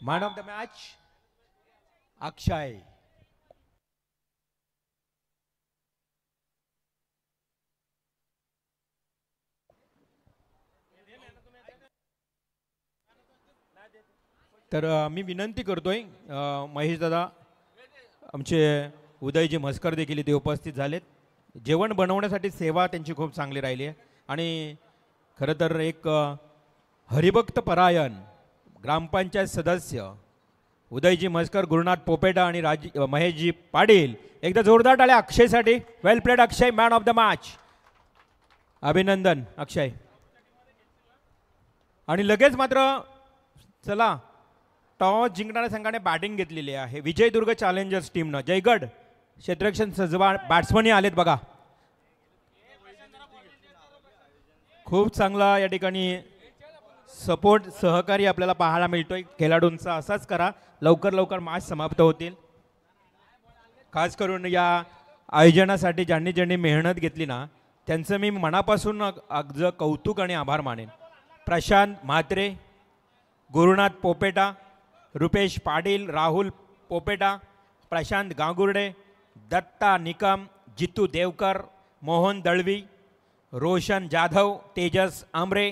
Man of the match अक्षय. तर मी विनंती करतोय महेश दादा आमचे उदयजी म्हसकर देखील इथे उपस्थित झालेत. जेवण बनवण्यासाठी सेवा त्यांची खूप चांगली राहिली आहे आणि खरं तर एक हरिभक्त परायण ग्रामपंचायत सदस्य उदयजी म्हसकर, गुरुनाथ पोपेटा आणि महेशजी पाटील. एकदा जोरदार टाळ्या अक्षयसाठी. Well played Akshay, man of the match. अभिनंदन अक्षय. आणि लगेच मात्र चला टॉस जिंकणाऱ्या संघाने बॅटिंग घेतलेली आहे विजयदुर्ग चॅलेंजर्स टीमनं. जयगड क्षेत्ररक्षण सजवा बॅट्समनही आलेत बघा. खूप चांगला या ठिकाणी सपोर्ट सहकारी आपल्याला पाहायला मिळतोय. खेळाडूंचा असाच करा, लवकर लवकर मॅच समाप्त होतील. खास करून या आयोजनासाठी ज्यांनी ज्यांनी मेहनत घेतली ना त्यांचं मी मनापासून अगदी कौतुक आणि आभार मानेन. प्रशांत म्हात्रे, गुरुनाथ पोपेटा, रुपेश पाटील, राहुल पोपेटा, प्रशांत गांगुर्डे, दत्ता निकम, जितू देवकर, मोहन दळवी, रोशन जाधव, तेजस आमरे,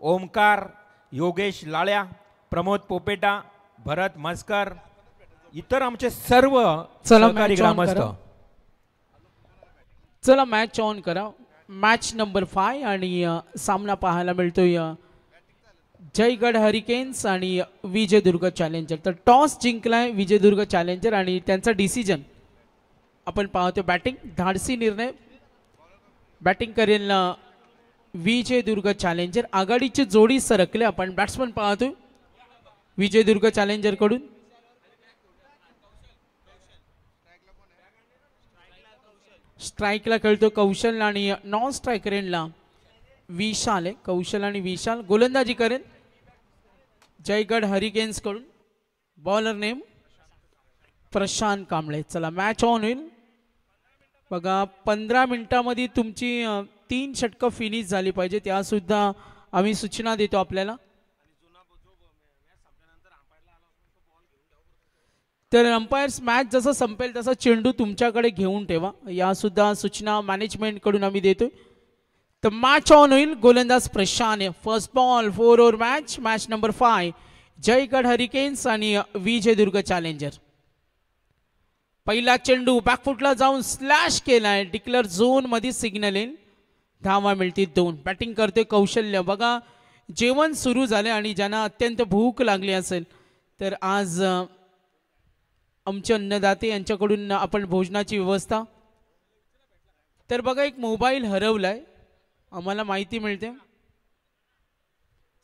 ओमकार, योगेश लाळ्या, प्रमोद पोपेटा, भरत म्हसकर, इतर आमचे सर्व सहकारी ग्रामस्थ. चला मॅच ऑन करा. मॅच नंबर 5 आणि सामना पाहायला मिळतोय जयगड हरिकेन्स आणि विजयदुर्ग चॅलेंजर. तर टॉस जिंकलाय विजयदुर्ग चॅलेंजर आणि त्यांचा डिसिजन आपण पाहतो बॅटिंग. धाडसी निर्णय. बॅटिंग करेल विजयदुर्ग चॅलेंजर. आघाडीची जोडी सरकले. आपण बॅट्समन पाहतोय विजयदुर्ग चॅलेंजर कडून. स्ट्राईकला खेळतो कौशल आणि नॉन स्ट्राईक रेनला विशाल आहे. कौशल आणि विशाल गोलंदाजी करेल जयगड हरिकेन्स कडून. Bowler name Prashant Kamble. चला मॅच ऑन होईल बघा. 15 मिनिटांमध्ये तुमची 3 षटकं फिनिश झाली पाहिजे. त्यासुद्धा आम्ही सूचना देतो आपल्याला. तर अंपायर्स मॅच जसं संपेल तसा चेंडू तुमच्याकडे घेऊन ठेवा. या सुद्धा सूचना मॅनेजमेंट कडून आम्ही देतोय. तर मॅच ऑन होईल. गोलंदाज Prashant. First ball 4 over match. Match number 5 Jaigad hurricanes आणि विजयदुर्ग चॅलेंजर. पहिला चेंडू बॅकफुटला जाऊन स्लॅश केलाय. डिक्लेअर झोन मध्ये सिग्नल येईल. धावा मिळतील 2. बॅटिंग करते कौशल्य. बघा जेवण सुरू झाले आणि ज्यांना अत्यंत भूक लागली असेल तर आज आमचे अन्नदाते यांच्याकडून आपण भोजनाची व्यवस्था. तर बघा एक मोबाईल हरवलाय आम्हाला माहिती मिळते.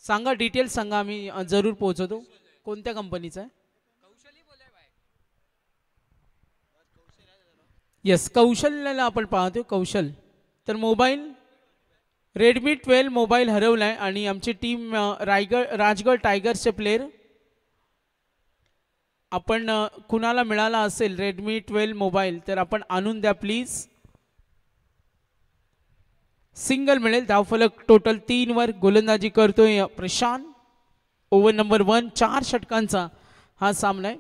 सांगा डिटेल्स सांगा आम्ही जरूर पोहोचवतो. कोणत्या कंपनीचा आहे? यस कौशल्याला आपण पाहतो कौशल. तर मोबाईल रेडमी 12 मोबाईल हरवलाय आणि आमची टीम राजगड टायगर्सचे प्लेयर आपण कुणाला मिळाला असेल रेडमी 12 मोबाईल तर आपण आणून द्या प्लीज. सिंगल मिळेल. धावफलक टोटल 3 वर. गोलंदाजी करतोय प्रशांत. Over number 1. 4 षटकांचा हा सामना आहे.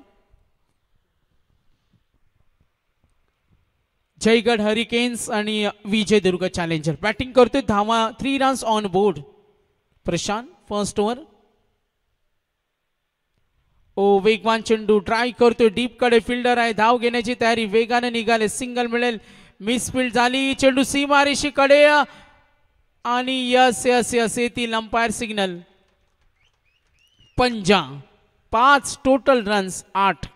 जयगड हरिकेन्स आणि विजयदुर्ग चॅलेंजर. बॅटिंग करतोय धावा 3 runs on board. Prashant first over. वेगवान चेंडू ट्राय करतोय डीप कडे. फिल्डर आहे. धाव घेण्याची तयारी. वेगाने निघाले. सिंगल मिळेल. मिसफिल्ड झाली. चेंडू सीमारेषी कडे आणि यस यस यस येतील अंपायर सिग्नल. पंजा 5 टोटल रन्स 8.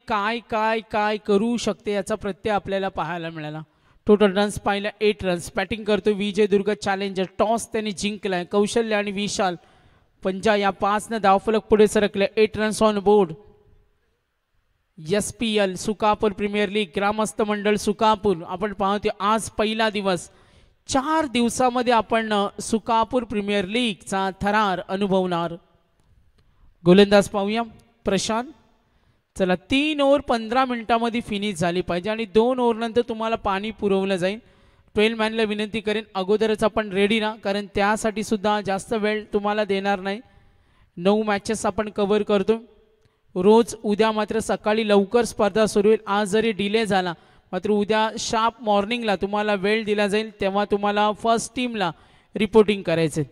काय काय काय करू शकते याचा प्रत्यय आपल्याला पाहायला मिळाला. टोटल रन्स पाहिला 8 रन्स. बॅटिंग करतो विजयदुर्ग चॅलेंजर. टॉस त्यांनी जिंकलाय. कौशल्य आणि विशाल पंजा या 5 न धावफलक पुढे सरकले. 8 runs on board. SPL Sukapur premier league ग्रामस्थ मंडळ सुकापूर आपण पाहतो आज पहिला दिवस. 4 दिवसामध्ये आपण सुकापूर प्रीमियर लीगचा थरार अनुभवणार. गोलंदाज पाहूया प्रशांत. चला 3 ओव्हर 15 मिनिटांमध्ये फिनिश झाली पाहिजे आणि 2 ओव्हर नंतर तुम्हाला पाणी पुरवलं जाईल. 12 मॅनला विनंती करेन अगोदरच आपण रेडी ना, कारण त्यासाठी सुद्धा जास्त वेळ तुम्हाला देणार नाही. 9 मॅचेस आपण कव्हर करतो रोज. उद्या मात्र सकाळी लवकर स्पर्धा सुरू होईल. आज जरी डिले झाला मात्र उद्या शार्प मॉर्निंगला तुम्हाला वेळ दिला जाईल, तेव्हा तुम्हाला फर्स्ट टीमला रिपोर्टिंग करायचे.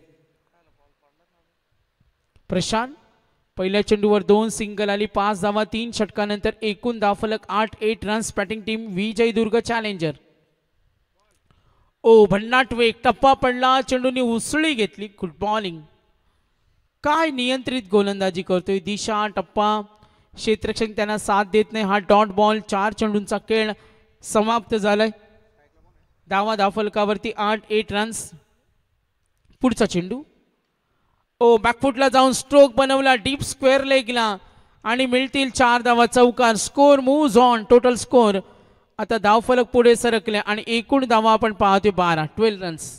प्रशांत पहिल्या चेंडूवर 2 सिंगल आली, 5 धावा 3 षटकानंतर एकूण धावफलक 8 runs. Batting team Vijaydurg challenger. ओ भन्नाट वेग, टप्पा पडला, चेंडूने उसळी घेतली. Good bowling. काय नियंत्रित गोलंदाजी करतोय. दिशा टप्पा क्षेत्ररक्षक त्यांना साथ देत नाही. हा डॉट बॉल. 4 चेंडूंचा खेळ समाप्त झालाय. धावफलकावरती 8 रन्स. पुढचा चेंडू ओ बॅकफुटला जाऊन स्ट्रोक बनवला डीप स्क्वेअर लेगला आणि मिळतील 4 धावा. चौकार. Score moves on. Total score आता धावफलक पुढे सरकले आणि एकूण धावा आपण पाहतोय 12 रन्स.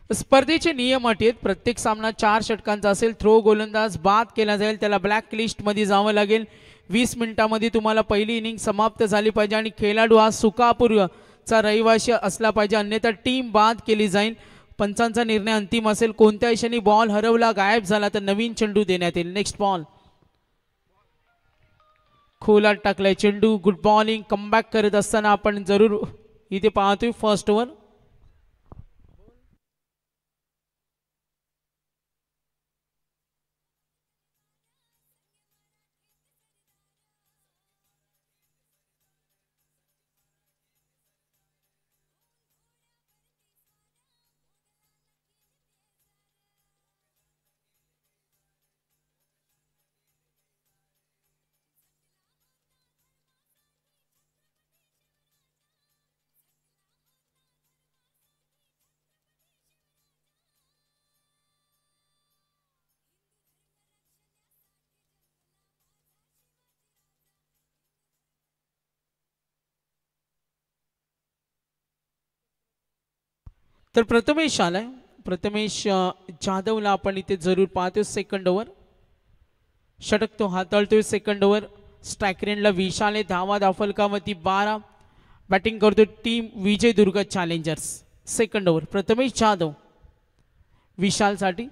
स्पर्धेचे नियम अटी आहेत. प्रत्येक सामना 4 षटकांचा असेल. थ्रो गोलंदाज बाद केला जाईल, त्याला ब्लॅक लिस्ट मध्ये जावं लागेल. 20 मिनिटांमध्ये तुम्हाला पहिली इनिंग समाप्त झाली पाहिजे आणि खेळाडू हा सुकापूरचा रहिवासी असला पाहिजे, अन्यथा टीम बाद केली जाईल. पंचांचा निर्णय अंतिम असेल. कोणत्याही क्षणी बॉल हरवला, गायब झाला तर नवीन चेंडू देण्यात येईल. Next ball. खोलात टाकलाय चेंडू. Good bowling. कमबॅक करत असताना आपण जरूर इथे पाहतोय फर्स्ट ओव्हर. तर प्रथमेश आलाय. प्रथमेश जाधवला आपण इथे जरूर पाहतोय. Second over. षटक तो हाताळतोय. Second over. स्ट्राईक रेंजला विशाल धावफलकावरती 12. बॅटिंग करतोय team Vijaydurg challengers. Second over. Prathamesh Jadhav विशालसाठी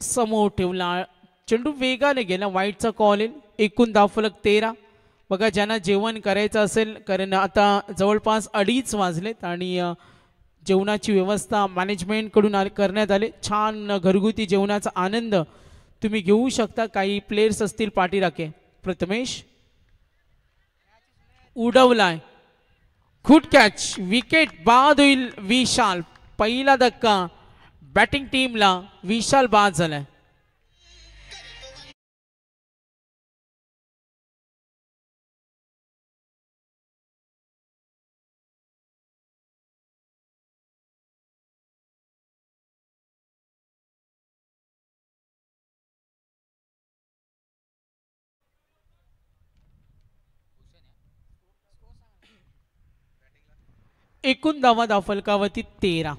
समोर ठेवला. चेंडू वेगाने गेला. वाईटचा कॉल येईल. एकूण धावफलक 13. बघा ज्यांना जेवण करायचं असेल, कारण आता जवळपास 2:30 वाजलेत आणि जेवणाची व्यवस्था मॅनेजमेंटकडून करण्यात आले. छान घरगुती जेवणाचा आनंद तुम्ही घेऊ शकता. काही प्लेयर्स असतील पाठीराखे. प्रथमेश उडवलाय. Good catch. विकेट बाद होईल. विशाल पहिला धक्का बॅटिंग टीमला. विशाल बाद झालाय. एकूण धावफलकावरती 13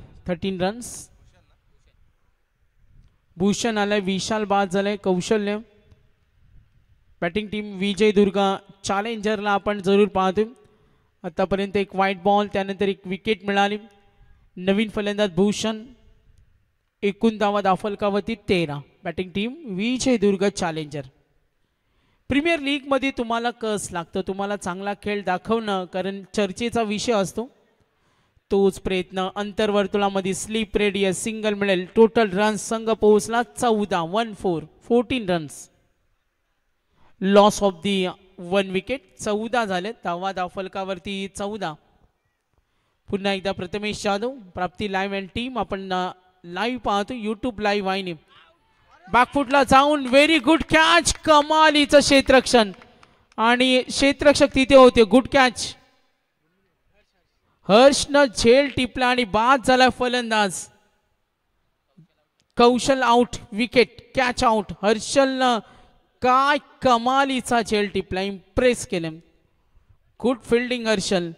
रन्स. भूषण आलाय. विशाल बाद झालाय. कौशल्य. बॅटिंग टीम विजयदुर्ग चॅलेंजरला आपण जरूर पाहतोय. आतापर्यंत एक व्हाईट बॉल, त्यानंतर एक विकेट मिळाली. नवीन फलंदाज भूषण. एकूण धावफलकावरती 13. Batting team Vijaydurg challenger. Premier league मध्ये तुम्हाला कस लागतं, तुम्हाला चांगला खेळ दाखवणं, कारण चर्चेचा विषय असतो. तोच प्रयत्न. अंतर्वर्तुळामध्ये स्लीप रेडियस सिंगल मिळेल. टोटल रन्स संघ पोहोचला 14 runs. Loss of the 1 wicket. 14 झाले. धावफलकावरती 14. पुन्हा एकदा प्रथमेश जाधव. प्राप्ती लाईव्ह अँड टीम आपण लाईव्ह पाहतो यूट्यूब लाईव्ह वाहिनी. बॅकफुटला जाऊन व्हेरी गुड कॅच. कमालीचं क्षेत्ररक्षण आणि क्षेत्ररक्षक तिथे होते. Good catch. हर्षनं झेल टिपला आणि बाद झाला फलंदाज. Kaushal out. Wicket. Catch out. हर्षलनं काय कमालीचा झेल टिपला, इम्प्रेस केलं. Good fielding Harshal.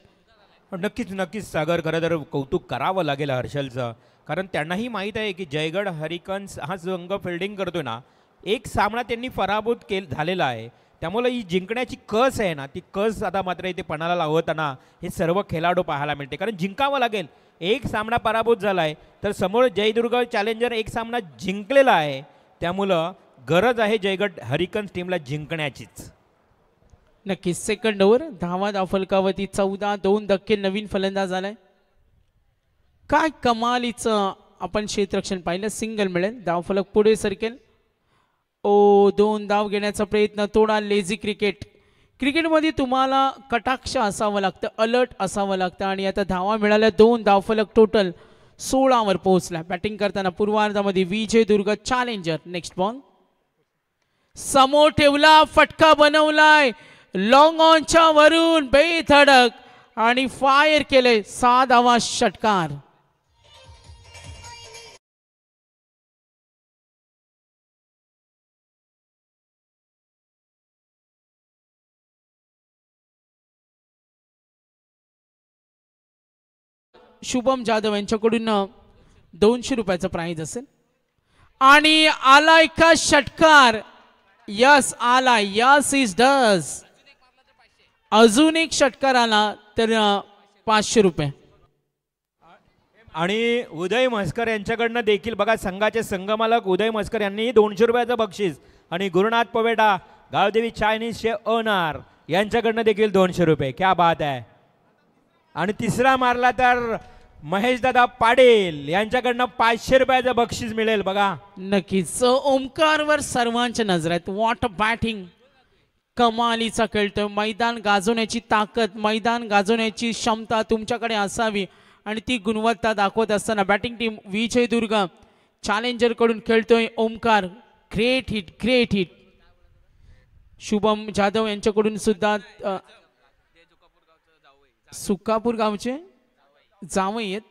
नक्कीच नक्कीच सागर, खरं तर कौतुक करावं लागेल हर्षलचं, कारण त्यांनाही माहीत आहे की जयगड हरिकन्स हा संघ फिल्डिंग करतोय ना, एक सामना त्यांनी पराभूत झालेला आहे. त्यामुळे ही जिंकण्याची कस आहे ना, ती कस आता मात्र इथे पणाला लावताना हे सर्व खेळाडू पाहायला मिळते, कारण जिंकावं लागेल. एक सामना पराभूत झाला आहे तर समोर जयदुर्ग चॅलेंजर एक सामना जिंकलेला आहे. त्यामुळं गरज आहे जयगड हरिकन्स टीमला जिंकण्याचीच. नक्कीच. सेकंड ओव्हर, धावा धावफलकावरती 14-2. धक्के नवीन फलंदाज आलाय. काय कमालीचं आपण क्षेत्ररक्षण पाहिलं. सिंगल मिळेल, धावफलक पुढे सरकेल. 2 धाव घेण्याचा प्रयत्न, थोडा लेझी क्रिकेट. क्रिकेटमध्ये तुम्हाला कटाक्ष असावं लागतं, अलर्ट असावं लागतं. आणि आता धावा मिळाल्या, 2 धावफलक टोटल 16वर पोहोचला. बॅटिंग करताना पूर्वार्धामध्ये विजयदुर्ग चॅलेंजर. नेक्स्ट बॉल समोर ठेवला, फटका बनवलाय लॉंग ऑनच्या वरून, बेधडक आणि फायर केले. 6 धावा, षटकार. शुभम जाधव यांच्याकडून 200 रुपयाचं प्राइज असेल. आणि आलाय का षटकार. यस आला, यस इज डज. अजून एक षटकार आला तर 500 रुपये. आणि उदय म्हसकर यांच्याकडनं देखील बघा, संघाचे संघमालक उदय म्हसकर यांनी 200 रुपयाचं बक्षीस. आणि गुरुनाथ पवेटा, गावदेवी चायनीजचे ओनर, यांच्याकडनं देखील 200 रुपये. क्या बात आहे. आणि तिसरा मारला तर महेशदादा पाटील यांच्याकडनं 500 रुपयाचं बक्षीस मिळेल. बघा नक्कीच ओमकारवर सर्वांच्या नजर आहेत. वॉट बॅटिंग, कमालीचा खेळतोय. मैदान गाजवण्याची ताकद, मैदान गाजवण्याची क्षमता तुमच्याकडे असावी आणि ती गुणवत्ता दाखवत असताना बॅटिंग टीम विजयदुर्ग चॅलेंजर कडून खेळतोय Omkar. Great hit, great hit. Shubham Jadhav यांच्याकडून सुद्धा सुकापूर गावचे जावई आहेत.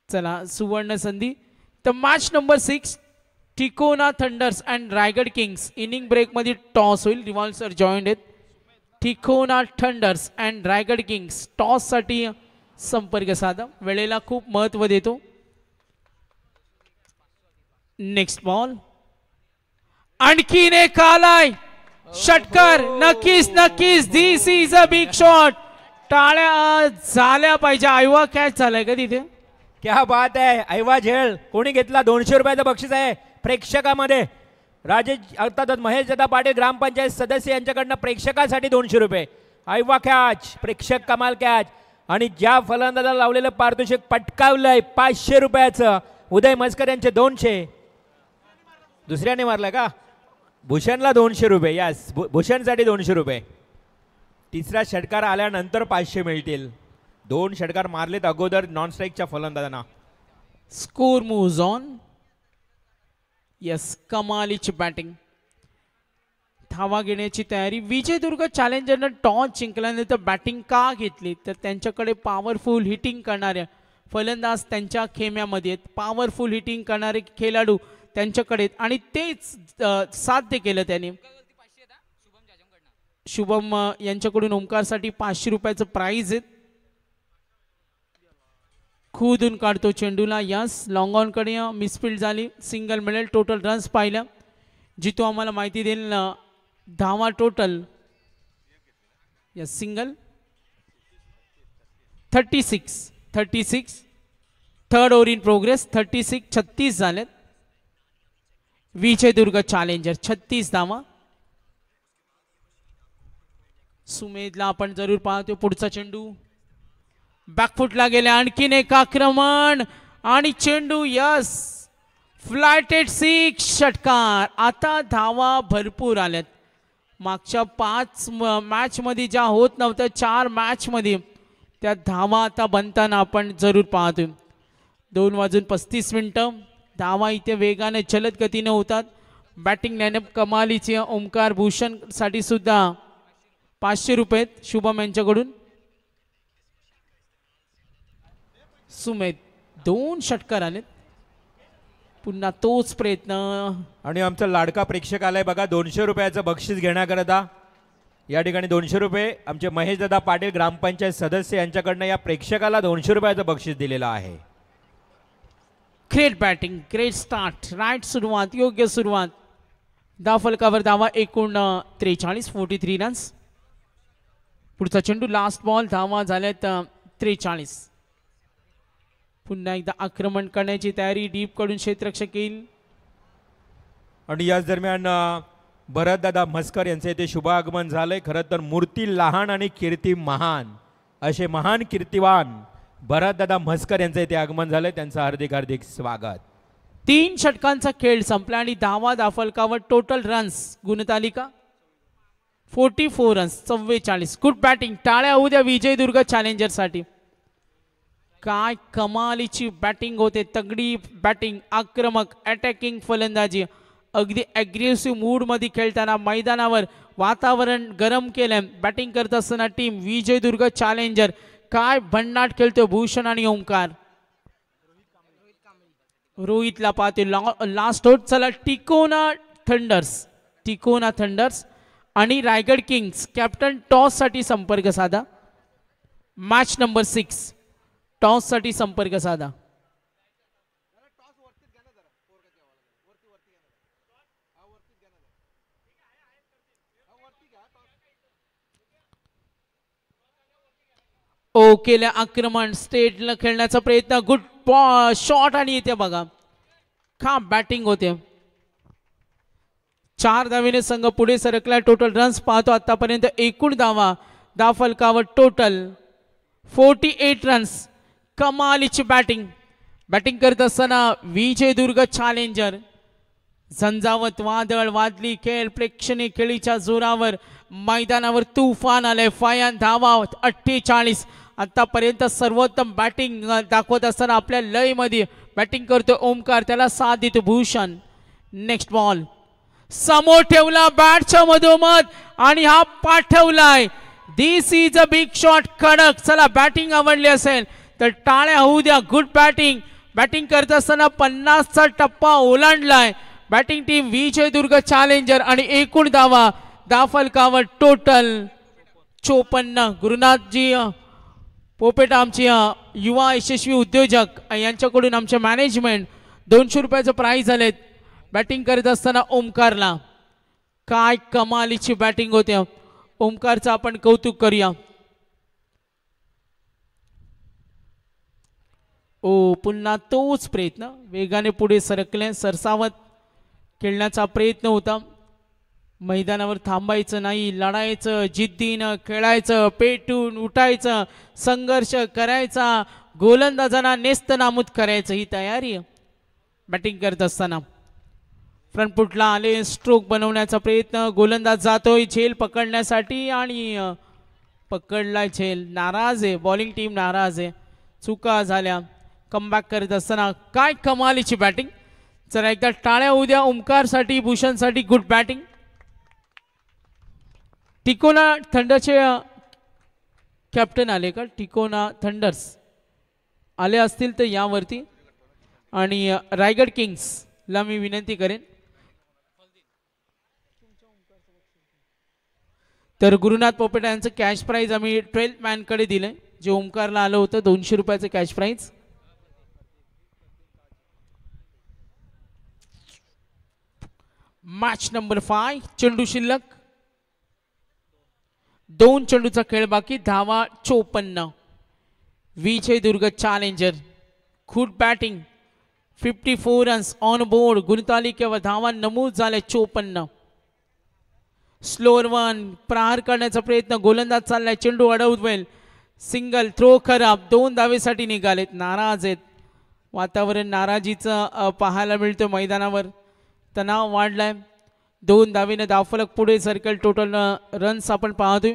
चला सुवर्ण संधी. तर match number 6 Tikona thunders and Raigad kings. Inning break मध्ये टॉस होईल. रिव्हॉल्सर जॉईंट आहेत. Tikona thunders and Raigad kings toss साठी संपर्क साधा. वेळेला खूप महत्व देतो. नेक्स्ट बॉल, आणखीन एक आलाय षटकार. नक्कीच नक्कीच, दिस इज अ बिग शॉट. टाळ्या झाल्या पाहिजे. आयवा कॅच झालाय का तिथे. क्या बात आहे. ऐवा झेल कोणी घेतला. 200 रुपयाचं बक्षीस आहे प्रेक्षकामध्ये. राजेश अर्थातच महेशदादा पाटील ग्रामपंचायत सदस्य यांच्याकडनं प्रेक्षकासाठी 200 रुपये. ऐवा कॅच, प्रेक्षक कमाल कॅच. आणि ज्या फलंदाजाला लावलेलं पारितोषिक पटकावलंय 500 रुपयाचं, उदय म्हसकर यांचे 200. दुसऱ्याने मारलाय का. भूषणला 200 रुपये. यस, भूषणसाठी 200 रुपये. तिसरा षटकार आल्यानंतर 500 मिळतील. 2 षटकार मारलेत अगोदर नॉन स्ट्राईकच्या फलंदाजांना. Score moves on. यस, कमालीची बॅटिंग. धावा घेण्याची तयारी. विजयदुर्ग चॅलेंजरनं टॉस जिंकल्यानंतर बॅटिंग का घेतली तर त्यांच्याकडे पॉवरफुल हिटिंग करणारे फलंदाज त्यांच्या खेम्यामध्ये आहेत. पॉवरफुल हिटिंग करणारे खेळाडू त्यांच्याकडे आणि तेच साध्य केलं त्यांनी. शुभम यांच्याकडून ओमकारसाठी 500 रुपयाचं प्राइज आहे. खुदून काढतो चेंडूला. यस, लॉंग ऑन कडे मिसफिल्ड झाली. सिंगल मिळेल. टोटल रन्स पाहिलं. जितो आम्हाला माहिती देईल धावा total. Yes, single. 36. Third over in progress. 36 झालेत. विजयदुर्ग चॅलेंजर 36 धावा. सुमेधला आपण जरूर पाहतो. पुढचा चेंडू बॅकफुटला गेले. आणखीन एक आक्रमण आणि चेंडू. यस, फ्लायटेड 6 षटकार. आता धावा भरपूर आल्यात. मागच्या 5 मॅच मध्ये ज्या होत नव्हत्या 4 मॅच मध्ये त्या धावा आता बनताना आपण जरूर पाहतोय. 2:35 धावा इथे वेगाने जलद गतीने होतात. बॅटिंग लाईनअप कमालीची. ओमकार भूषण साठी सुद्धा 500 रुपये शुभम यांच्याकडून. सुमेध 2 षटकार आलेत. पुन्हा तोच प्रयत्न. आणि आमचा लाडका प्रेक्षक आलाय बघा 200 रुपयाचं बक्षीस घेण्याकरता. या ठिकाणी 200 रुपये आमचे महेश दादा पाटील ग्रामपंचायत सदस्य यांच्याकडनं या प्रेक्षकाला 200 रुपयाचं बक्षीस दिलेलं आहे. Great batting, great start, right सुरुवात, योग्य सुरुवात. धावफलकावर धावा एकूण 43, 43 रन्स. पुढचा चेंडू लास्ट बॉल, धावा झाल्यात 43. पुन्हा एकदा आक्रमण करण्याची तयारी डीप कडून क्षेत्ररक्षक येईल. आणि याच दरम्यान भरत दादा म्हस्कर यांचे इथे शुभ आगमन झालंय. खरं तर मूर्ती लहान आणि कीर्ती महान असे महान कीर्तिवान भरत दादा म्हस्कर यांचे इथे आगमन झालंय. त्यांचं हार्दिक हार्दिक स्वागत. 3 षटकांचा खेळ संपला आणि धावा धावफलकावर टोटल रन्स गुणतालिका 44 रन्स, 44. गुड बॅटिंग, टाळ्या होऊ द्या विजयदुर्ग चॅलेंजर साठी. काय कमालीची बॅटिंग होते, तगडी बॅटिंग, आक्रमक अटॅकिंग फलंदाजी, अगदी अग्रेसिव्ह मूड मध्ये खेळताना मैदानावर वातावरण गरम केलं. बॅटिंग करत असताना टीम विजयदुर्ग चॅलेंजर काय भन्नाट खेळतो भूषण आणि ओंकार. रोहितला पाहते लास्ट आउट. चला टिकोना थंडर्स आणि रायगड किंग्स कॅप्टन टॉस साठी संपर्क साधा. मॅच नंबर 6 टॉस साठी संपर्क साधा. केलं आक्रमण, स्टेटला खेळण्याचा प्रयत्न, गुड शॉट आणि इथे बघा का बॅटिंग होते. 4 धावेने संघ पुढे सरकला. टोटल रन्स पाहतो आतापर्यंत एकूण धावफलकावर टोटल 48 रन्स. कमालीची बॅटिंग करत असताना विजयदुर्ग चॅलेंजर. झंझावत वादळ वादली खेळ, प्रेक्षणीय खेळीच्या जोरावर मैदानावर तुफान आलंय. 5 धावा, 48. आतापर्यंत सर्वोत्तम बॅटिंग दाखवत असताना आपल्या लय मध्ये बॅटिंग करतो ओमकार, त्याला साथ देतो भूषण. नेक्स्ट बॉल समोर ठेवला बॅटच्या मधोमध आणि हा पाठवलाय. दिस इज अ बिग शॉट, कडक. चला बॅटिंग आवडली असेल तर टाळ्या होऊ द्या. गुड बॅटिंग करत असताना 50चा टप्पा ओलांडलाय बॅटिंग टीम विजयदुर्ग चॅलेंजर आणि एकूण धावफलकावर टोटल 54. गुरुनाथजी पोपेट आमचे युवा यशस्वी उद्योजक यांच्याकडून आमचे मॅनेजमेंट 200 रुपयाचं प्राइज झालेत. बॅटिंग करत असताना ओमकारला काय कमालीची बॅटिंग होते. ओमकारचं आपण कौतुक करूया. पुन्हा तोच प्रयत्न, वेगाने पुढे सरकले, सरसावत खेळण्याचा प्रयत्न होता. मैदानावर थांबायचं नाही, लढायचं, जिद्दीनं खेळायचं, पेटून उठायचं, संघर्ष करायचा, गोलंदाजांना नेस्तनाबूत करायचं, ही तयारी आहे. बॅटिंग करत असताना फ्रंट फुटला आले, स्ट्रोक बनवण्याचा प्रयत्न, गोलंदाज जातोय झेल पकडण्यासाठी आणि पकडलाय झेल. नाराज आहे बॉलिंग टीम, नाराज आहे, चुका झाल्या. कमबॅक करत असताना काय कमालीची बॅटिंग. जरा एकदा टाळ्या होऊ द्या ओमकारसाठी, भूषणसाठी. Good batting. टिकोना थंडरचे कॅप्टन आले का? टिकोना थंडर्स आले असतील तर यावरती. आणि रायगड किंग्सला मी विनंती करेन. तर गुरुनाथ पोपेट यांचं कॅश प्राइज आम्ही 12th मॅन कडे दिलंय, जे ओमकारला आलं होतं 200 रुपयाचं कॅश प्राइज. मॅच नंबर 5 चेंडू शिल्लक, 2 चेंडूचा खेळ बाकी. धावा 54. Vijaydurg challenger good batting, 54 runs on board. गुणतालिकेवर धावा नमूद झाले 54. स्लोअर वन, प्रहार करण्याचा प्रयत्न, गोलंदाज चाललाय, चेंडू अडववेल, सिंगल, थ्रो खराब. 2 धावेसाठी निघालेत, नाराज आहेत. वातावरण नाराजीचं पाहायला मिळतं मैदानावर, तणाव वाढलाय. 2 धावेने धावफलक पुढे सरकल. टोटल रन्स आपण पाहतोय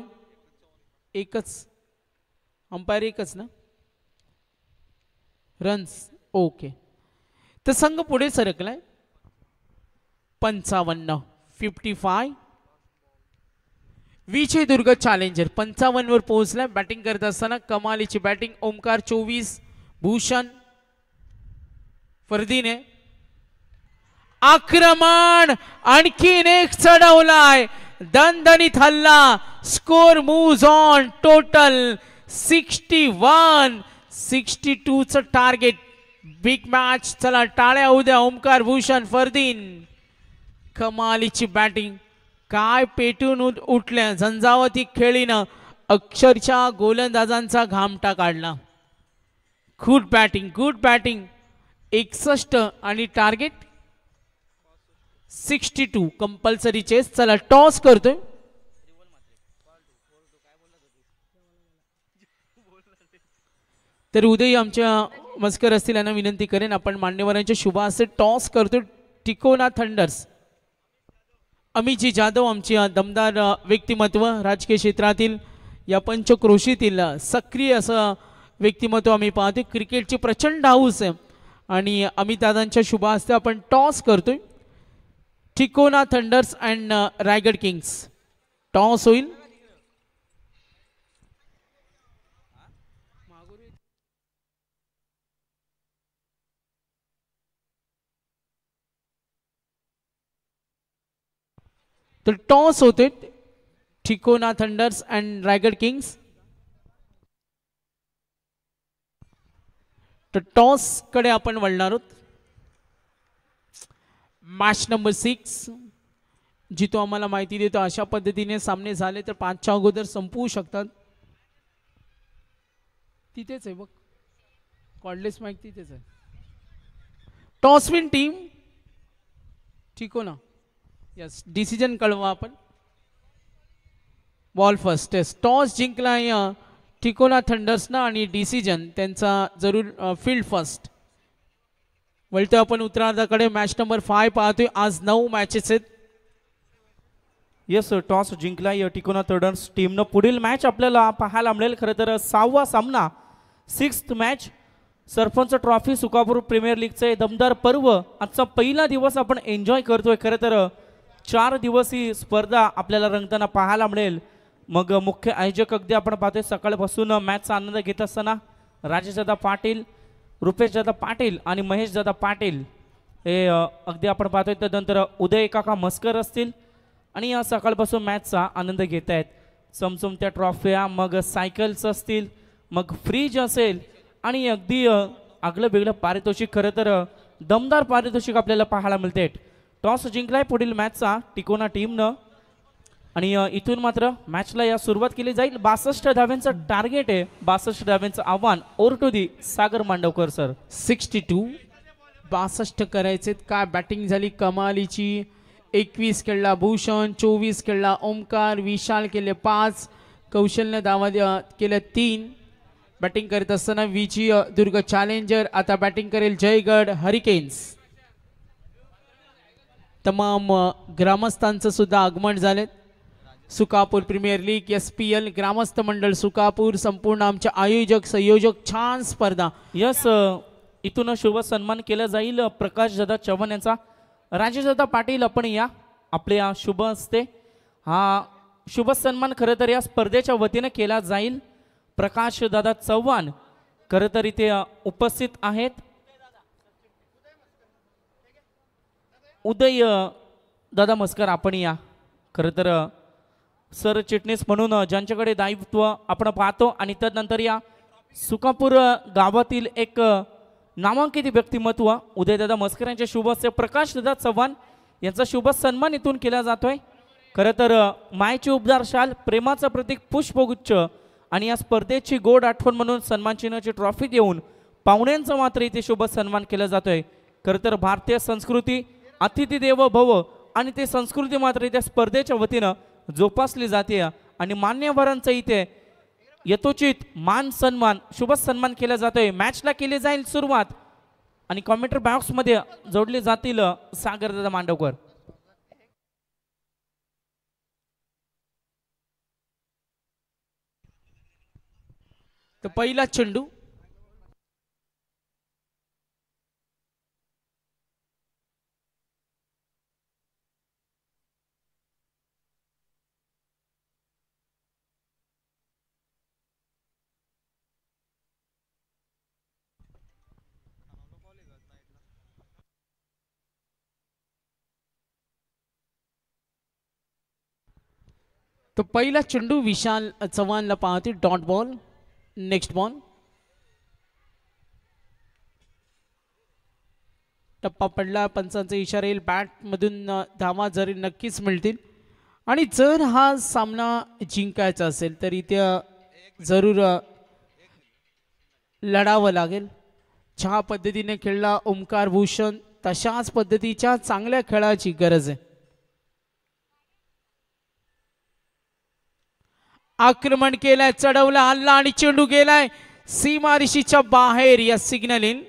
एकच, अंपायर एकच ना रन्स. ओके, तर संघ पुढे सरकलाय 55. 55 विजयदुर्ग चॅलेंजर 55 वर पोहोचलाय. बॅटिंग करत असताना कमालीची बॅटिंग. ओमकार 24, भूषण फर्दीने आक्रमण आणखीन एक चढवलाय. दणदणीत हल्ला. Score moves on. टोटल 61-62 च टार्गेट. Big match. चला टाळ्या उद्या ओमकार भूषण फरदीन. कमालीची बॅटिंग. काय पेटून उठल्या झंझावती खेळीनं अक्षरशः गोलंदाजांचा घामटा काढला. Good batting, good batting. 61 आणि टार्गेट 62. Compulsory chess. चला टॉस करतोय. तर उद्या आमच्या मस्कर असतील यांना विनंती करेन आपण मान्यवरांच्या शुभ हस्ते टॉस करतोय. टिकोना थंडर्स. अमितजी जाधव आमची दमदार व्यक्तिमत्व राजकीय क्षेत्रातील या पंचक्रोशीतील सक्रिय असं व्यक्तिमत्व आम्ही पाहतोय. क्रिकेटची प्रचंड हाऊस आहे आणि अमित दादांच्या शुभ हस्ते आपण टॉस करतोय. Tikona thunders and Raigad kings. Toss होईल. तर टॉस होते. Tikona thunders and Raigad Kings. तर टॉस कडे आपण वळणार आहोत. मॅच नंबर 6 जी तो आम्हाला माहिती देतो अशा पद्धतीने सामने झाले तर 5च्या अगोदर संपवू शकतात. तिथेच आहे बघ. कॉर्डलेस माईक तिथेच आहे. Toss win team Tikona. Yes. Decision कळवा आपण. Ball first. टॉस जिंकलाय टिकोना थंडर्सनं आणि डिसिजन त्यांचा जरूर फील्ड फर्स्ट. वळतोय आपण उत्तरार्धाकडे. मॅच नंबर 5 पाहतोय. आज 9 मॅचेस आहेत. येस. टॉस जिंकलाय टिकोना थंडर्स टीमनं. पुढील मॅच आपल्याला पाहायला मिळेल खरं तर 6वा सामना. 6th match. Sarpanch trophy Sukapur premier लीगचे दमदार पर्व. आजचा पहिला दिवस आपण एन्जॉय करतोय. खरं तर 4 दिवसीय स्पर्धा आपल्याला रंगताना पाहायला मिळेल. मग मुख्य आयोजक अगदी आपण पाहतोय सकाळपासून मॅचचा आनंद घेत असताना राजेशदादा पाटील, रुपेशदादा पाटील आणि महेशदादा पाटील हे अगदी आपण पाहतोय. त्यानंतर उदय काका मस्कर असतील आणि या सकाळपासून मॅचचा आनंद घेत आहेत. चमचमत्या ट्रॉफ्या, मग सायकल्स असतील, मग फ्रीज असेल आणि अगदी आगलं वेगळं पारितोषिक. खरं तर दमदार पारितोषिक आपल्याला पाहायला मिळते. टॉस जिंकलाय पुढील मॅचचा टिकोना टीमनं आणि इथून मात्र मॅचला या सुरुवात केली जाईल. 62 धाव्यांचं टार्गेट आहे. 62 धाव्यांचं आव्हान. Over to the Sagar Mandavkar sir. 62. 62 करायचे. काय बॅटिंग झाली कमालीची. 21 खेळला भूषण, 24 खेळला ओमकार, विशाल केले 5, कौशल्य धावा केल्या 3. बॅटिंग करत असताना विजय दुर्ग चॅलेंजर. आता बॅटिंग करेल जयगड हरिकेन्स. तमाम ग्रामस्थांचं सुद्धा आगमन झाले. सुकापूर प्रीमियर लीग, SPL, ग्रामस्थ मंडळ सुकापूर, संपूर्ण आमचे आयोजक संयोजक. छान स्पर्धा. यस. इथून शुभ सन्मान केला जाईल प्रकाश दादा चव्हाण यांचा. राजेशदादा पाटील आपण या आपल्या शुभ हस्ते हा शुभ सन्मान खरं तर या स्पर्धेच्या वतीने केला जाईल. प्रकाश दादा चव्हाण खरं तर इथे उपस्थित आहेत. उदय दादा मस्कर आपण या. खरं तर सरचिटणीस म्हणून ज्यांच्याकडे दायित्व आपण पाहतो आणि त्यानंतर या सुकापूर गावातील एक नामांकित व्यक्तिमत्व उदयदादा मस्कर यांच्या शुभ हस्ते प्रकाश दादा चव्हाण यांचा शुभ सन्मान इथून केला जातोय. खरं तर मायेची उबदार शाल, प्रेमाचं प्रतीक पुष्पगुच्छ आणि या स्पर्धेची गोड आठवण म्हणून सन्मान चिन्हाची ट्रॉफी देऊन पाहुण्यांचा मात्र इथे शुभ सन्मान केला जातोय. खरं तर भारतीय संस्कृती अतिथी देवो भव आणि ते संस्कृती मात्र इथे स्पर्धेच्या वतीनं जोपासली जाते आणि मान्यवरांचं इथे यथोचित मान सन्मान शुभ सन्मान केला जातोय. मॅचला केली जाईल सुरुवात आणि कॉमेंट्री बॉक्समध्ये जोडले जातील सागरदादा मांडवकर. तर पहिला चेंडू. तो पहिला चेंडू विशाल चव्हाणला पाहते डॉट बॉल. Next ball. टप्पा पडला, पंचांचा इशारा येईल. बॅटमधून धावा जरी नक्कीच मिळतील आणि जर हा सामना जिंकायचा असेल तर इथे जरूर लढावं लागेल. ज्या पद्धतीने खेळला ओमकार भूषण तशाच पद्धतीच्या चांगल्या खेळाची गरज आहे. आक्रमण केलंय, चढवला, हल्ला आणि चेंडू गेलाय सीमारेषेच्या बाहेर. या सिग्नल इन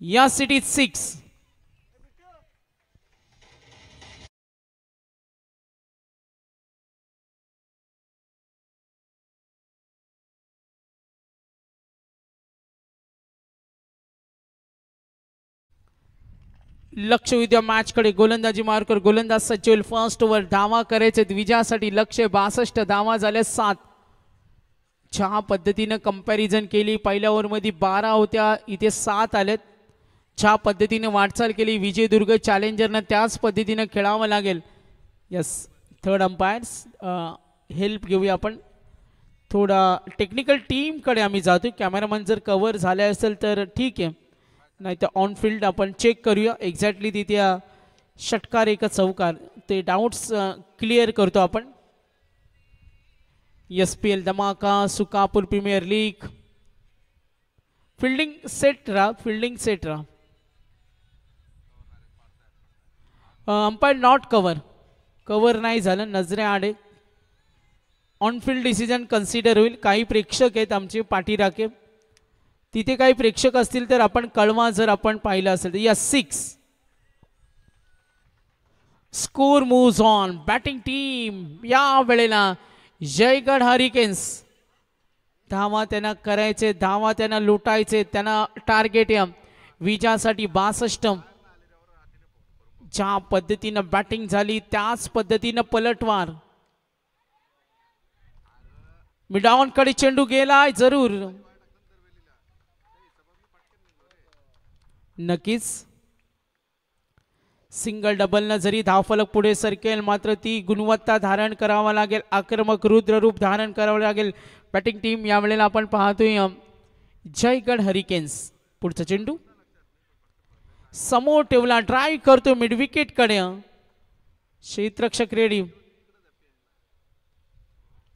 या सिटीत 6. लक्ष विद्या मॅच कडे. गोलंदाजी मार्कर गोलंदाज सज्ज होईल. फर्स्ट ओव्हर धावा करायचे विजयासाठी. लक्ष्य 62 धावा झाल्या 7. ज्या पद्धतीनं कंपॅरिझन केली पहिल्या ओव्हरमध्ये 12 होत्या, इथे 7 आलेत. ज्या पद्धतीने वाटचाल केली विजयदुर्ग चॅलेंजरनं त्याच पद्धतीनं खेळावं लागेल. यस, थर्ड अंपायर्स हेल्प घेऊया आपण. थोडा टेक्निकल टीमकडे आम्ही जातो. कॅमेरामॅन जर कव्हर झाले असेल तर ठीक आहे, नाही तर ऑन फील्ड आपण चेक करूया एक्झॅक्टली तिथे षटकार एक चौकार ते डाऊट्स क्लिअर करतो आपण. SPL धमाका, Sukapur premier league. Fielding set राहा, फिल्डिंग सेट राहा. अंपायर नॉट कव्हर, कव्हर नाही झालं, नजरे आडे. ऑन फील्ड डिसिजन कन्सिडर होईल. काही प्रेक्षक आहेत आमचे पाठीराखे, तिथे काही प्रेक्षक असतील तर आपण कळवा जर आपण पाहिलं असेल तर. या 6. Score moves on. Batting team या वेळेला जयगड हरिकेन्स. धावा त्यांना करायचे, धावा त्यांना लुटायचे, त्यांना टार्गेट या विजयासाठी 62. ज्या पद्धतीनं बॅटिंग झाली त्याच पद्धतीनं पलटवार. मिडाउन कडे चेंडू गेलाय जरूर, नक्कीच. सिंगल डबलनं जरी धावफलक पुढे सरकेल मात्र ती गुणवत्ता धारण करावा लागेल. आक्रमक रुद्ररूप धारण करावं लागेल बॅटिंग टीम. यावेळेला आपण पाहतोय जयगड हरिकेन्स. पुढचा चेंडू समोर ठेवला, ड्राईव्ह करतो मिड विकेट कडे. क्षेत्ररक्षक रेडी.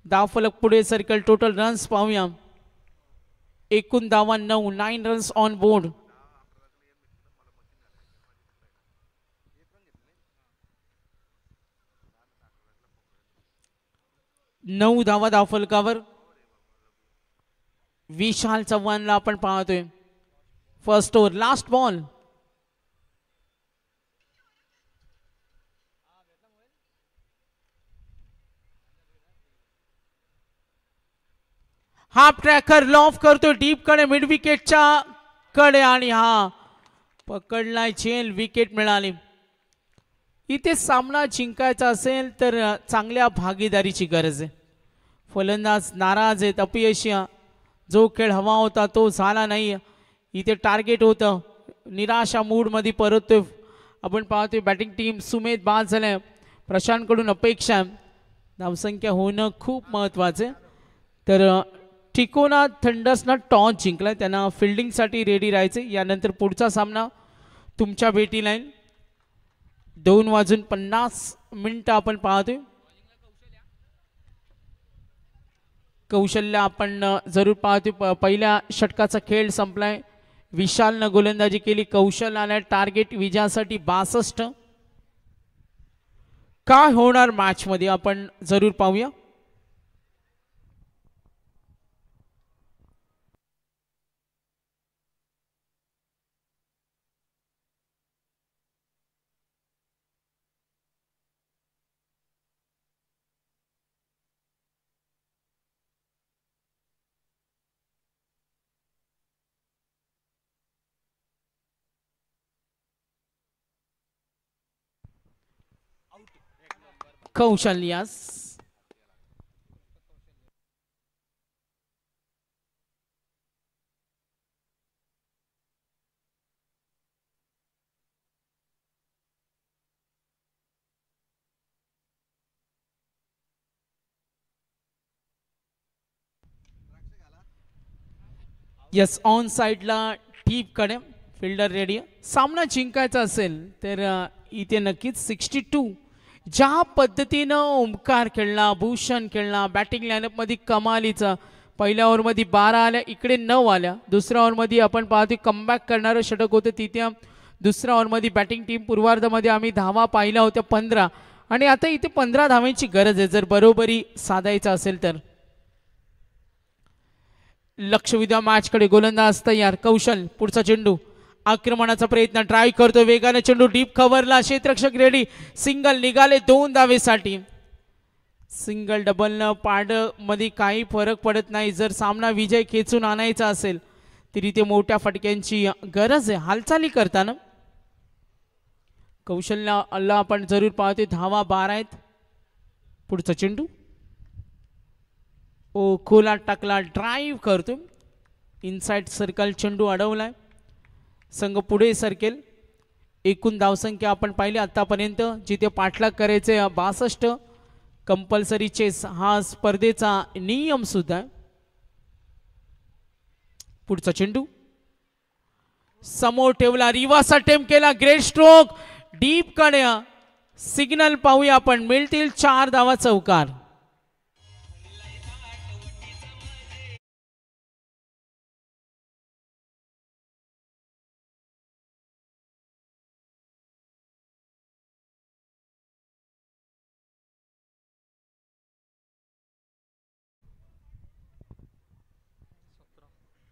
धावफलक पुढे सरकेल. टोटल रन्स पाहूया. एकूण धावा 9. 9 रन्स ऑन बोर्ड. नऊ धावा धावफलकावर. विशाल चव्हाणला आपण पाहतोय. First over last ball. Half tracker loaf करतो डीप कडे मिड विकेटच्या कडे आणि हा पकडलाय झेल. विकेट मिळाली. इथे सामना जिंकायचा असेल तर चांगल्या भागीदारीची गरज आहे. फलंदाज नाराज आहेत, अपयशी. जो खेळ हवा होता तो झाला नाही. इथे टार्गेट होतं, निराशा मूडमध्ये परततोय. आपण पाहतोय बॅटिंग टीम सुमेध बाद झालाय. प्रशांतकडून अपेक्षा धावसंख्या होणं खूप महत्त्वाचं आहे. तर टिकोना थंडर्सनं टॉस जिंकलाय, त्यांना फिल्डिंगसाठी रेडी राहायचे. यानंतर पुढचा सामना तुमच्या भेटीला येईल. 2:50 आपण पाहतोय. कौशल्य आपण जरूर पाहतोय. पहिल्या षटकाचा खेळ संपलाय. विशालनं गोलंदाजी केली, कौशल आलाय टार्गेट विजयासाठी 62. काय होणार मॅच मध्ये आपण जरूर पाहूया. कौशल्यास यस ऑन साईडला टीपकडे फिल्डर रेडी. सामना जिंकायचा असेल तर इथे नक्कीच 62 ज्या पद्धतीनं ओमकार खेळला, भूषण खेळला, बॅटिंग लाईनअपमध्ये कमालीचा. पहिल्या ओव्हरमध्ये 12 आल्या, इकडे 9 आल्या. दुसऱ्या ओव्हरमध्ये आपण पाहतो कमबॅक करणारं षटक होतं तिथे. दुसऱ्या ओव्हरमध्ये बॅटिंग टीम पूर्वार्धामध्ये आम्ही धावा पाहिल्या होत्या 15 आणि आता इथे 15 धावांची गरज आहे जर बरोबरी साधायचं असेल तर. लक्ष विद्या मॅचकडे गोलंदाज तयार. कौशल पुढचा चेंडू आक्रमणाचा प्रयत्न ट्राय करतो वेगाने. चेंडू डीप कव्हरला, क्षेत्ररक्षक रेडी. सिंगल निघाले 2 धावेसाठी. सिंगल डबल पाड मध्ये काही फरक पडत नाही. जर सामना विजय खेचून आणायचा असेल तरी ते मोठ्या फटक्यांची गरज आहे हालचाली करताना. कौशल्याला आपण जरूर पाहतोय. धावा 12 आहेत. पुढचा चेंडू ओ खोला टाकला, ड्राईव्ह करतो. इनसाइड सर्कल चेंडू अडवलाय. संघ पुढे सरकेल. एकूण धावसंख्या आपण पाहिली आतापर्यंत जिथे पाठलाग करायचे 62. कंपल्सरी चेस हा स्पर्धेचा नियम सुद्धा आहे. पुढचा चेंडू समोर ठेवला, रिवर्स अटेम्प्ट केला, ग्रेट स्ट्रोक डीप कडे. सिग्नल पाहूया आपण. मिळतील 4 धावा चौकार.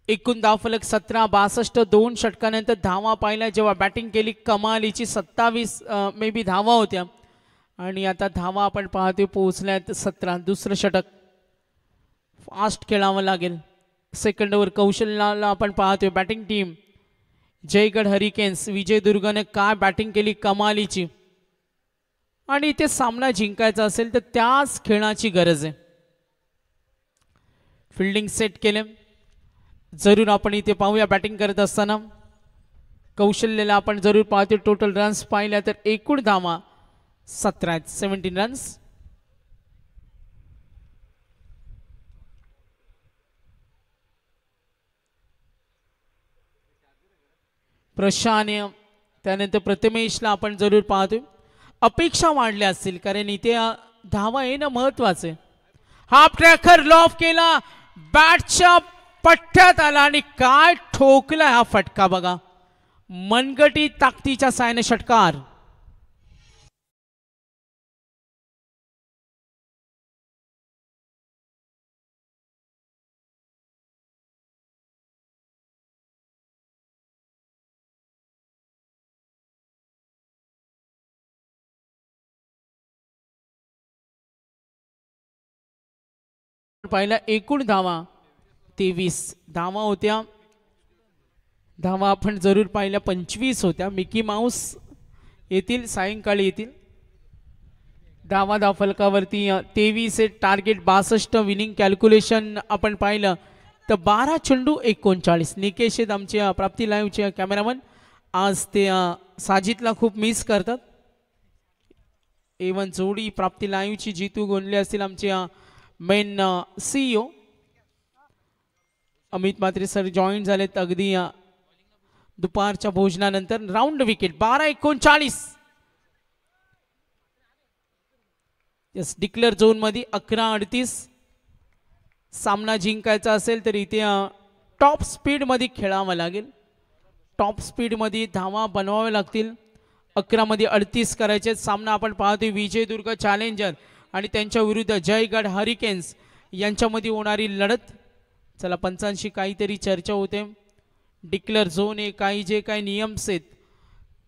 एकूण धावफलक 17. 62 2 षटकानंतर धावा पाहिल्या. जेव्हा बॅटिंग केली कमालीची 27 मे बी धावा होत्या आणि आता धावा आपण पाहतोय पोहोचल्यात 17. दुसरं षटक फास्ट खेळावं लागेल. सेकंड ओव्हर कौशल्याला आपण पाहतोय. बॅटिंग टीम जयगड हरिकेन्स विजयदुर्गने काय बॅटिंग केली कमालीची आणि इथे सामना जिंकायचा असेल तर त्याच खेळाची गरज आहे. फिल्डिंग सेट केले जरूर आपण इथे पाहूया. बॅटिंग करत असताना कौशल्याला आपण जरूर पाहतो. टोटल रन्स पाहिल्या तर एकूण धावा 17 आहेत. 17 रन्स. प्रशांत त्यानंतर प्रथमेशला आपण जरूर पाहतोय. अपेक्षा वाढल्या असतील कारण इथे धावा येणं महत्वाचं आहे. हाफ ट्रॅकर लॉफ केला, बॅटच्या पट्ट्यात आला आणि काय ठोकला हा फटका बघा. मनगटी ताकदीच्या सायने षटकार. पहिला एकूण धावा 23 धावा होत्या. धावा आपण जरूर पाहिल्या 25 होत्या. मिकी माऊस येतील सायंकाळी येतील. धावा फलकावरती 23 आहे टार्गेट. 62 विनिंग कॅल्क्युलेशन आपण पाहिलं तर 12 चेंडू 39. निकेश आहेत आमच्या प्राप्ती लाईव्हचे कॅमेरामन. आज ते साजिदला खूप मिस करतात. एवन जोडी प्राप्ती लाईव्हची जितू गोंडले असतील आमचे main CEO Amit Mhatre sir join झालेत अगदी दुपारच्या भोजनानंतर. Round wicket 12-39. Yes declare zone मध्ये 11-38. सामना जिंकायचा असेल तर इथे टॉप स्पीड मध्ये खेळावं लागेल. टॉप स्पीड मध्ये धावा बनवाव्या लागतील. 11 मध्ये 38 करायचे. सामना आपण पाहतोय विजयदुर्ग चॅलेंजर आणि त्यांच्या विरुद्ध जयगड हरिकेन्स यांच्यामध्ये होणारी लढत. चला पंचांशी काहीतरी चर्चा होते. डिक्लेअर झोन हे काही जे काही नियम्स आहेत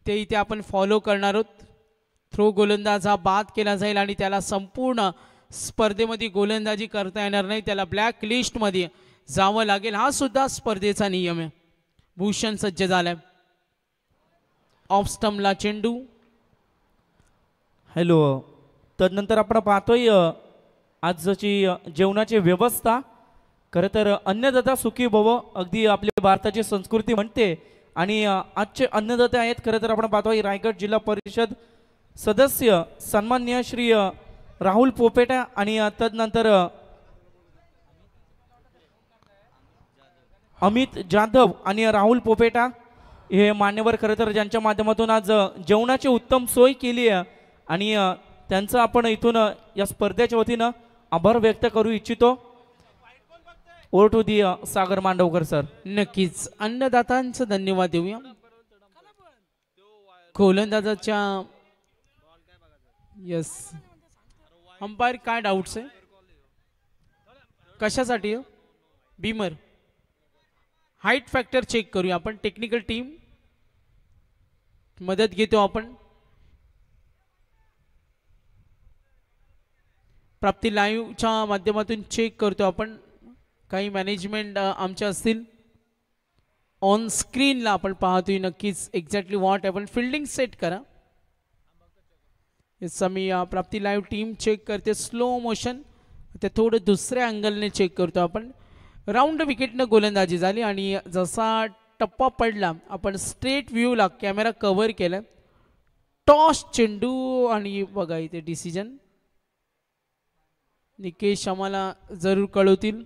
ते इथे आपण फॉलो करणार आहोत. थ्रो गोलंदाज हा बाद केला जाईल आणि त्याला संपूर्ण स्पर्धेमध्ये गोलंदाजी करता येणार नाही. त्याला ब्लॅक लिस्टमध्ये जावं लागेल. हा सुद्धा स्पर्धेचा नियम आहे. भूषण सज्ज झालाय. ऑफ स्टंपला चेंडू. हॅलो. तदनंतर आपण पाहतोय आजची जेवणाची व्यवस्था. खरं तर अन्नदाता सुखी भव अगदी आपल्या भारताची संस्कृती म्हणते आणि आजचे अन्नदाते आहेत. खरं तर आपण पाहतोय रायगड जिल्हा परिषद सदस्य सन्माननीय श्री राहुल पोपेटा आणि तदनंतर अमित जाधव आणि राहुल पोपेटा हे मान्यवर खरं तर ज्यांच्या माध्यमातून आज जेवणाची उत्तम सोय केली आहे आणि त्यांचं आपण इथून या स्पर्धेच्या वतीनं आभार व्यक्त करू इच्छितो. Over to the Sagar Mandavkar sir. नक्कीच अन्नदातांचं धन्यवाद देऊया. गोलंदाजाच्या यस अंपायर काय डाऊट्स आहे कशासाठी बीमर हाईट फॅक्टर चेक करूया आपण. टेक्निकल टीम मदत घेतो आपण. प्राप्ती लाईव्हच्या माध्यमातून चेक करतो आपण. काही मॅनेजमेंट आमच्या असतील ऑन स्क्रीनला आपण पाहतोय नक्कीच एक्झॅक्टली व्हॉट आपण फिल्डिंग सेट करा. मी प्राप्ती लाईव्ह टीम चेक करते स्लो मोशन ते थोडं दुसऱ्या अँगलने चेक करतो आपण. राऊंड विकेटनं गोलंदाजी झाली आणि जसा टप्पा पडला आपण स्ट्रेट व्ह्यूला कॅमेरा कव्हर केला. टॉस चेंडू आणि बघा इथे डिसिजन निकेश आम्हाला जरूर कळवतील.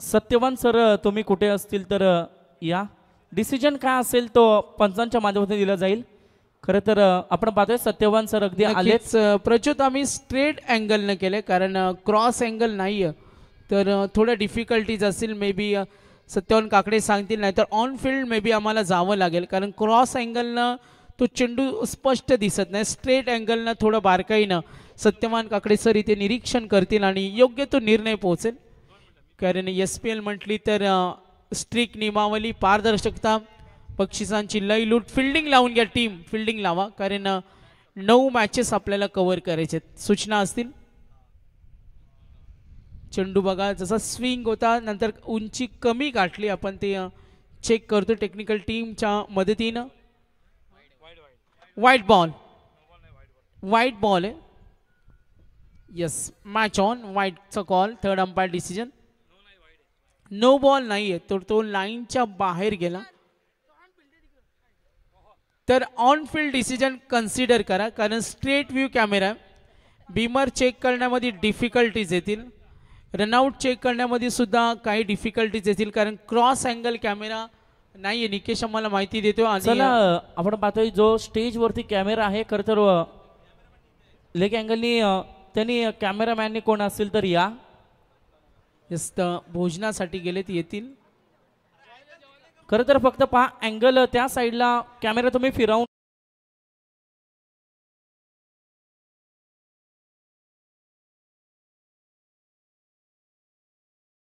सत्यवान सर तुम्ही कुठे असतील तर या. डिसिजन काय असेल तो पंचांच्या माध्यमातून दिला जाईल. खरं तर आपण पाहतोय सत्यवान सर अगदी आलेच. प्रचोत आम्ही स्ट्रेट अँगलनं केलं कारण क्रॉस अँगल नाही आहे तर थोड्या डिफिकल्टीज असतील. मे बी सत्यवान काकडे सांगतील नाही तर ऑन फील्ड मे बी आम्हाला जावं लागेल कारण क्रॉस अँगलनं तो चेंडू स्पष्ट दिसत नाही. स्ट्रेट अँगलनं थोडं बारकाईनं सत्यवान काकडे सर इथे निरीक्षण करतील आणि योग्य तो निर्णय पोहोचेल. कारण SPL म्हटली तर स्ट्रिक नियमावली पारदर्शकता बक्षिसांची लय लूट. फिल्डिंग लावून घ्या टीम फिल्डिंग लावा कारण 9 मॅचेस आपल्याला कव्हर करायचे. सूचना असतील. चेंडू बघा जसा स्विंग होता नंतर उंची कमी गाठली आपण ते चेक करतो टेक्निकल टीमच्या मदतीनं. वाईट बॉल आहे. यस मॅच ऑन वाईटचा call. Third umpire decision. No ball नाही आहे तर तो लाईनच्या बाहेर गेला तर ऑन फील्ड डिसिजन कन्सिडर करा कारण straight view camera beamer check करण्यामध्ये डिफिकल्टीज येतील. रनआउट चेक करण्यामध्ये सुद्धा काही डिफिकल्टीज येतील कारण क्रॉस अँगल कॅमेरा नाही आहे. निकेश आम्हाला माहिती देतो. चला आपण पाहतोय जो स्टेजवरती कॅमेरा आहे खरं तर लेग अँगलनी त्यांनी कॅमेरामॅननी कोण असतील तर या. भोजनासाठी गेलेत येतील. खरं तर फक्त पहा अँगल त्या साईडला कॅमेरा तुम्ही फिरवून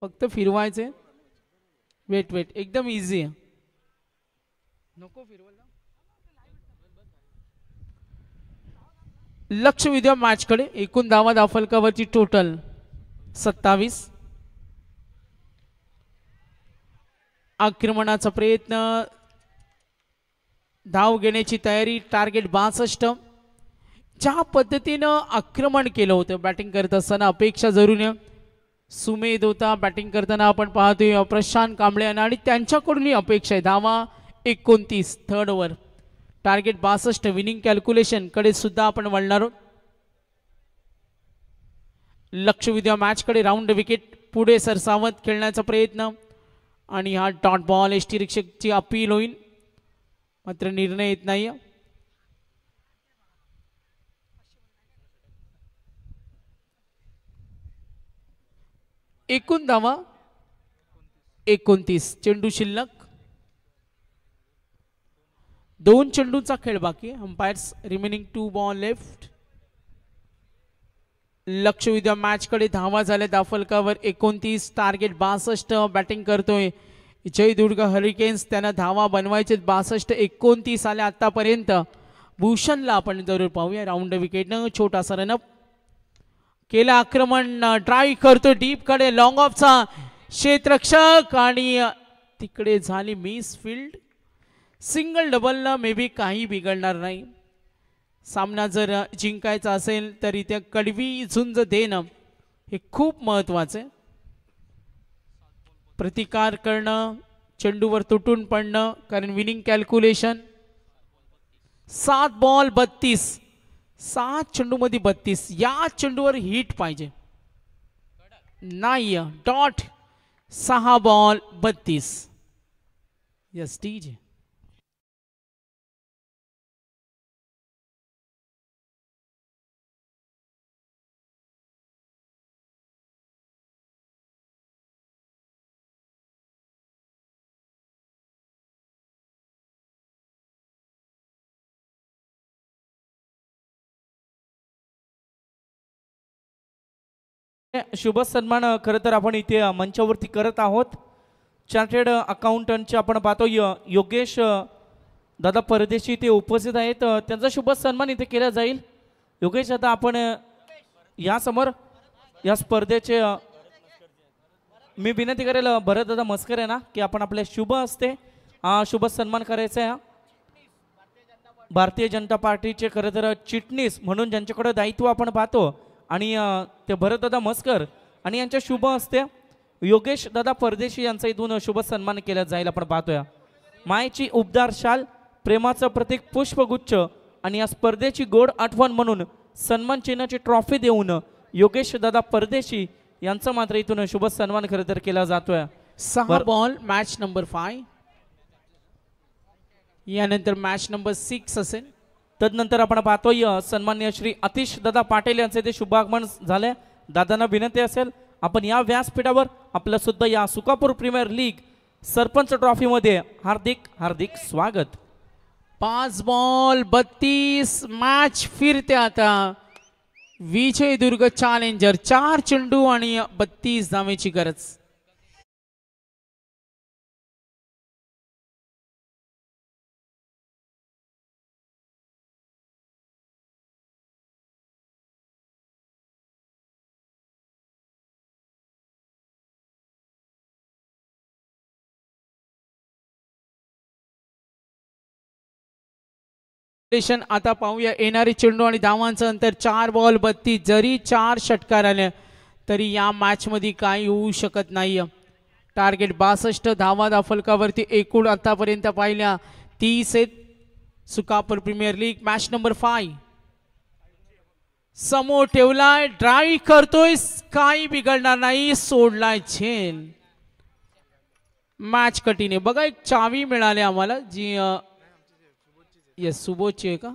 फक्त फिरवायचे. वेट एकदम इझी आहे. नको फिरवायला. लक्ष विद्या मॅचकडे. एकूण धावा दाफलकावरची टोटल 27. आक्रमणाचा प्रयत्न धाव घेण्याची तयारी. टार्गेट 62. ज्या पद्धतीनं आक्रमण केलं होतं बॅटिंग करत असताना अपेक्षा जरूर सुमेध होता. बॅटिंग करताना आपण पाहतोय प्रशांत कांबळे आणि त्यांच्याकडूनही अपेक्षा आहे. धावा 29 third over. Target 62. Winning calculation कडे सुद्धा आपण वळणार आहोत. लक्ष विद्या मॅचकडे. राऊंड विकेट पुढे सरसावत खेळण्याचा प्रयत्न आणि हा डॉट बॉल. एसटी रिक्षकची अपील होईल मात्र निर्णय येत नाही. एकूण धावा 29. चेंडू शिल्लक. 2 चेंडूचा खेळ बाकी. Umpires remaining 2 ball left. लक्ष विद्या मॅचकडे. धावा झाल्या दाफलकावर 29. टार्गेट 62. बॅटिंग करतोय जयदुर्ग हरिकेन्स. त्यांना धावा बनवायचे 62. 29 आल्या आतापर्यंत. भूषणला आपण जरूर पाहूया. राऊंड विकेटनं छोटासा रनअप केला. आक्रमण ड्राईव्ह करतो डीप कडे. लॉंग ऑफचा क्षेत्ररक्षक आणि तिकडे झाली मिस फील्ड. सिंगल डबलनं मे बी काही बिघडणार नाही. सामना जर जिंकायचा असेल तर इथे कडवी झुंज देणं हे खूप महत्वाचं आहे. प्रतिकार करणं. चेंडूवर तुटून पडणं कारण विनिंग कॅल्क्युलेशन. 7 बॉल 32. 7 चेंडूमध्ये 32. या चेंडूवर हिट पाहिजे. नाही डॉट. 6 बॉल 32. Yes TJ. शुभ सन्मान खरं तर आपण इथे मंचावरती करत आहोत. चार्टेड अकाउंटंटचे आपण पाहतो योगेश दादा परदेशी इथे उपस्थित आहेत. त्यांचा शुभ सन्मान इथे केला जाईल. योगेश दादा आपण यासमोर या स्पर्धेचे मी विनंती करेल भरत दादा मस्कर आहे ना की आपण आपल्या शुभ हस्ते शुभ सन्मान करायचा आहे. भारतीय जनता पार्टीचे खरं तर चिटणीस म्हणून ज्यांच्याकडे दायित्व आपण पाहतो आणि ते भरत दादा मस्कर आणि यांच्या शुभ हस्ते योगेश दादा परदेशी यांचा इथून शुभ सन्मान केला जाईल. आपण पाहतोय मायेची उबदार शाल, प्रेमाचं प्रतीक पुष्पगुच्छ आणि या स्पर्धेची गोड आठवण म्हणून सन्मान चिन्हाची ट्रॉफी देऊन योगेश दादा परदेशी यांचा मात्र इथून शुभ सन्मान खरं तर केला जातोय. 6 बॉल मॅच नंबर 5. यानंतर मॅच नंबर 6 असेल. तदनंतर आपण पाहतोय सन्मान्य श्री आतिश दादा पाटील यांचे ते शुभागमन झाले. दादांना विनंती असेल आपण या व्यासपीठावर आपलं सुद्धा या Sukapur premier league sarpanch trophy मध्ये हार्दिक हार्दिक स्वागत. 5 बॉल 32. मॅच फिरते आता. विजयदुर्ग चॅलेंजर 4 चेंडू आणि 32 धावेची गरज. आता पाहूया येणारे चेंडू आणि धावांचं अंतर. 4 बॉल 32. जरी 4 षटकार आले तरी या मॅच मध्ये काही होऊ शकत नाही. टार्गेट 62 धावा फलकावरती एकूण आतापर्यंत पाहिल्या 30 आहेत. Sukapur premier league match number 5 समोर ठेवलाय. ड्राईव्ह करतोय. काही बिघडणार नाही. सोडलाय झेल. मॅच कठीण आहे. बघा एक चावी मिळाली आम्हाला जी येस सुबोधची आहे का.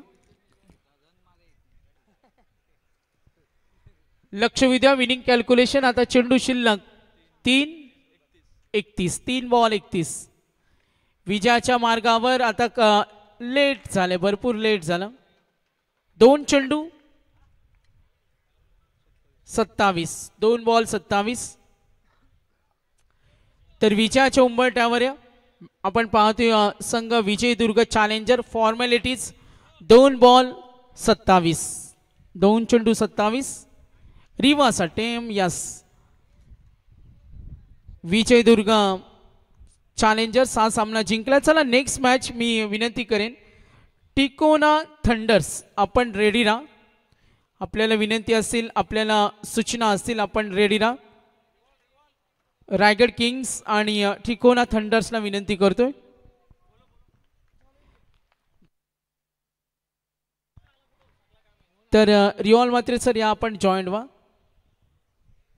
लक्ष विद्या विनिंग कॅल्क्युलेशन. आता चेंडू शिल्लक 3-31. 3 बॉल 31. विजयाच्या मार्गावर आता लेट झाले. भरपूर लेट झालं. 2 चेंडू 27. 2 बॉल 27. तर विजयाच्या उंबरठ्यावर आपण पाहतोय संघ विजयदुर्ग चॅलेंजर. Formalities 2 ball 27. 2 चेंडू 27. Reverse attempt. Yes Vijaydurg challengers हा सामना जिंकला. चला नेक्स्ट मॅच मी विनंती करेन टिकोना थंडर्स आपण रेडी राहा. आपल्याला विनंती असतील आपल्याला सूचना असतील आपण रेडी राहा. रायगड किंग्स आणि टिकोना थंडर्सला विनंती करतोय. तर रिओल मात्रे सर या आपण जॉईंट व्हा.